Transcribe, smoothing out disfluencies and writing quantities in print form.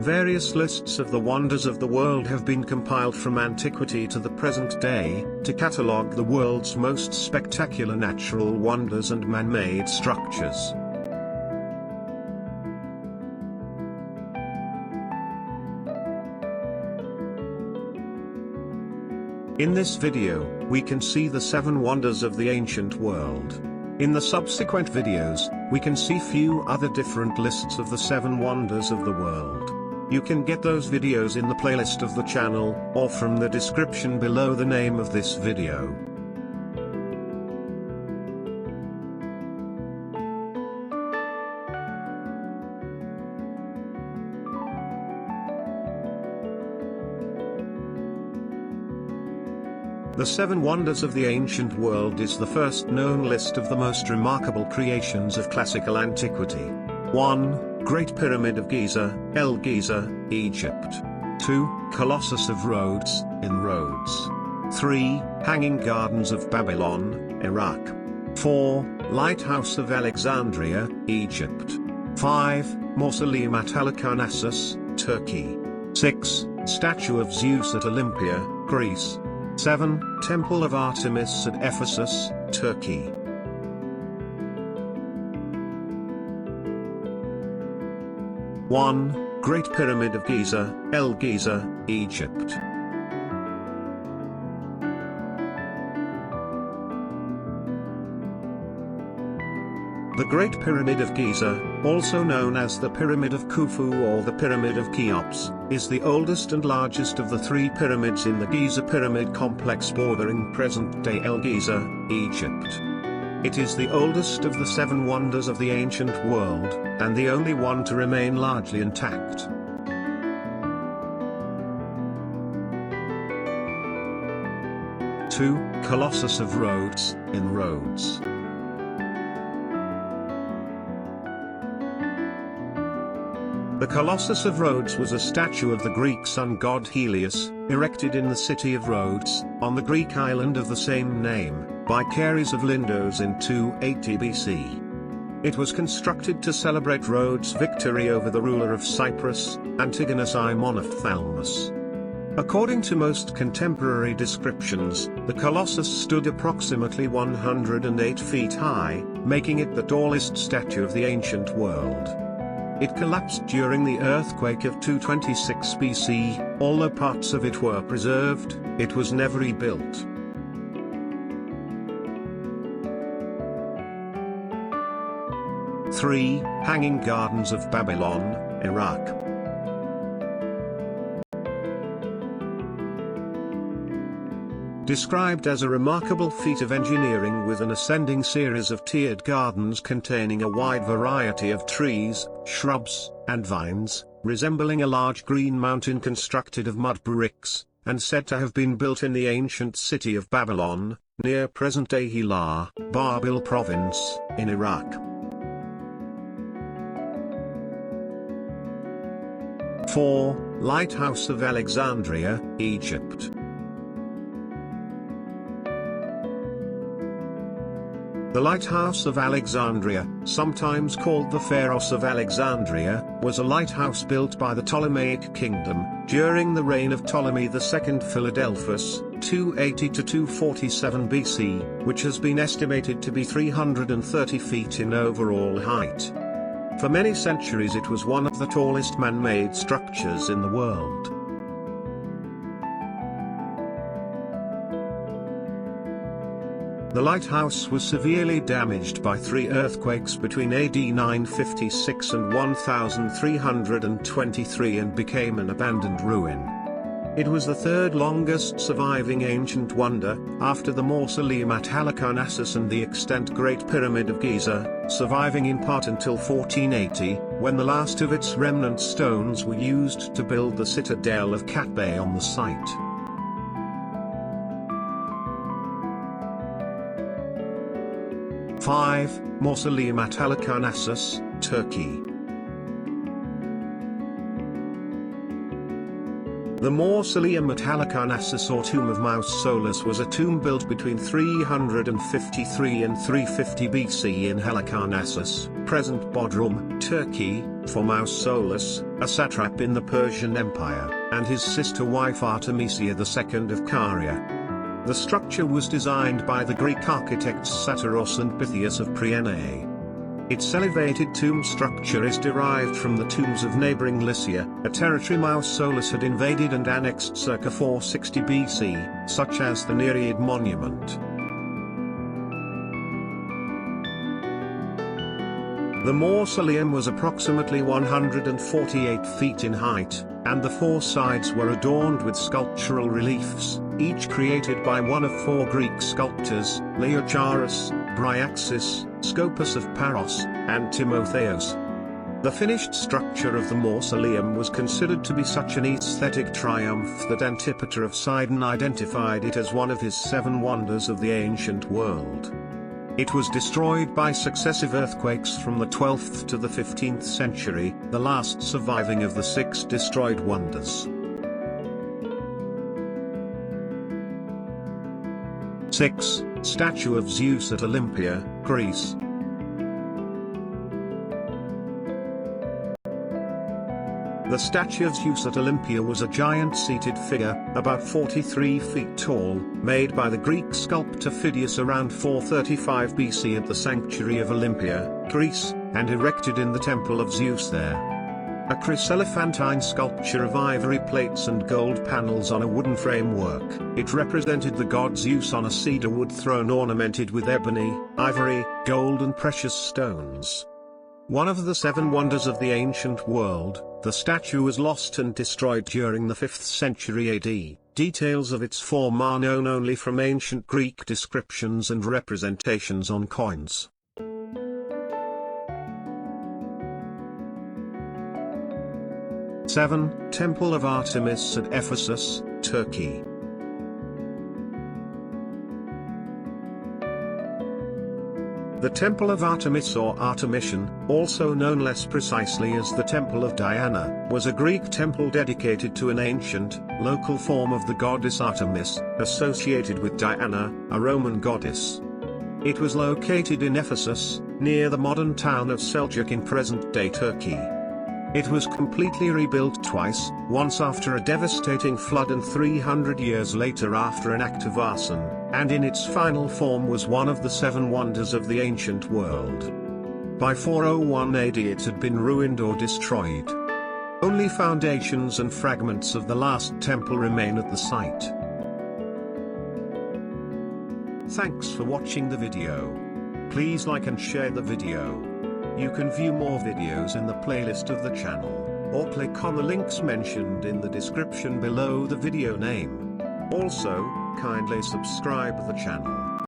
Various lists of the wonders of the world have been compiled from antiquity to the present day, to catalogue the world's most spectacular natural wonders and man-made structures. In this video, we can see the 7 wonders of the ancient world. In the subsequent videos, we can see few other different lists of the 7 wonders of the world. You can get those videos in the playlist of the channel, or from the description below the name of this video. The 7 Wonders of the Ancient World is the first known list of the most remarkable creations of classical antiquity. 1. Great Pyramid of Giza, El Giza, Egypt. 2. Colossus of Rhodes, in Rhodes. 3. Hanging Gardens of Babylon, Iraq. 4. Lighthouse of Alexandria, Egypt. 5. Mausoleum at Halicarnassus, Turkey. 6. Statue of Zeus at Olympia, Greece. 7. Temple of Artemis at Ephesus, Turkey. One. Great Pyramid of Giza, El Giza, Egypt. The Great Pyramid of Giza, also known as the Pyramid of Khufu or the Pyramid of Cheops, is the oldest and largest of the 3 pyramids in the Giza Pyramid complex bordering present-day El Giza, Egypt. It is the oldest of the 7 wonders of the ancient world, and the only one to remain largely intact. Two. Colossus of Rhodes, in Rhodes. The Colossus of Rhodes was a statue of the Greek sun god Helios, erected in the city of Rhodes, on the Greek island of the same name, by Cares of Lindos in 280 BC. It was constructed to celebrate Rhodes' victory over the ruler of Cyprus, Antigonus I Monophthalmus. According to most contemporary descriptions, the Colossus stood approximately 108 feet high, making it the tallest statue of the ancient world. It collapsed during the earthquake of 226 BC, although parts of it were preserved, it was never rebuilt. 3. Hanging Gardens of Babylon, Iraq. Described as a remarkable feat of engineering with an ascending series of tiered gardens containing a wide variety of trees, shrubs, and vines, resembling a large green mountain constructed of mud bricks, and said to have been built in the ancient city of Babylon, near present-day Hilar, Babil province, in Iraq. 4. Lighthouse of Alexandria, Egypt. The Lighthouse of Alexandria, sometimes called the Pharos of Alexandria, was a lighthouse built by the Ptolemaic kingdom, during the reign of Ptolemy II Philadelphus, 280–247 BC, which has been estimated to be 330 feet in overall height. For many centuries it was one of the tallest man-made structures in the world. The lighthouse was severely damaged by 3 earthquakes between AD 956 and 1323 and became an abandoned ruin. It was the 3rd longest surviving ancient wonder, after the Mausoleum at Halicarnassus and the extant Great Pyramid of Giza, surviving in part until 1480, when the last of its remnant stones were used to build the citadel of Katbeh on the site. 5. Mausoleum at Halicarnassus, Turkey. The Mausoleum at Halicarnassus or Tomb of Mausolus was a tomb built between 353 and 350 BC in Halicarnassus, present Bodrum, Turkey, for Mausoleus, a satrap in the Persian Empire, and his sister wife Artemisia II of Caria. The structure was designed by the Greek architects Satyros and Pythias of Priene. Its elevated tomb structure is derived from the tombs of neighboring Lycia, a territory Mausoleus had invaded and annexed circa 460 BC, such as the Nereid monument. The mausoleum was approximately 148 feet in height, and the four sides were adorned with sculptural reliefs, each created by one of four Greek sculptors, Leochares, Bryaxis, Scopas of Paros, and Timotheos. The finished structure of the mausoleum was considered to be such an aesthetic triumph that Antipater of Sidon identified it as one of his 7 wonders of the ancient world. It was destroyed by successive earthquakes from the 12th to the 15th century, the last surviving of the 6 destroyed wonders. 6. Statue of Zeus at Olympia, Greece. The statue of Zeus at Olympia was a giant seated figure, about 43 feet tall, made by the Greek sculptor Phidias around 435 BC at the sanctuary of Olympia, Greece, and erected in the temple of Zeus there. A chryselephantine sculpture of ivory plates and gold panels on a wooden framework, it represented the god Zeus on a cedar wood throne ornamented with ebony, ivory, gold and precious stones. One of the 7 wonders of the ancient world, the statue was lost and destroyed during the 5th century AD. Details of its form are known only from ancient Greek descriptions and representations on coins. '7. Temple of Artemis at Ephesus, Turkey. The Temple of Artemis or Artemisian, also known less precisely as the Temple of Diana, was a Greek temple dedicated to an ancient, local form of the goddess Artemis, associated with Diana, a Roman goddess. It was located in Ephesus, near the modern town of Seljuk in present-day Turkey. It was completely rebuilt twice, once after a devastating flood and 300 years later after an act of arson, and in its final form was one of the 7 wonders of the ancient world. By 401 AD it had been ruined or destroyed. Only foundations and fragments of the last temple remain at the site. Thanks for watching the video. Please like and share the video. You can view more videos in the playlist of the channel, or click on the links mentioned in the description below the video name. Also, kindly subscribe the channel.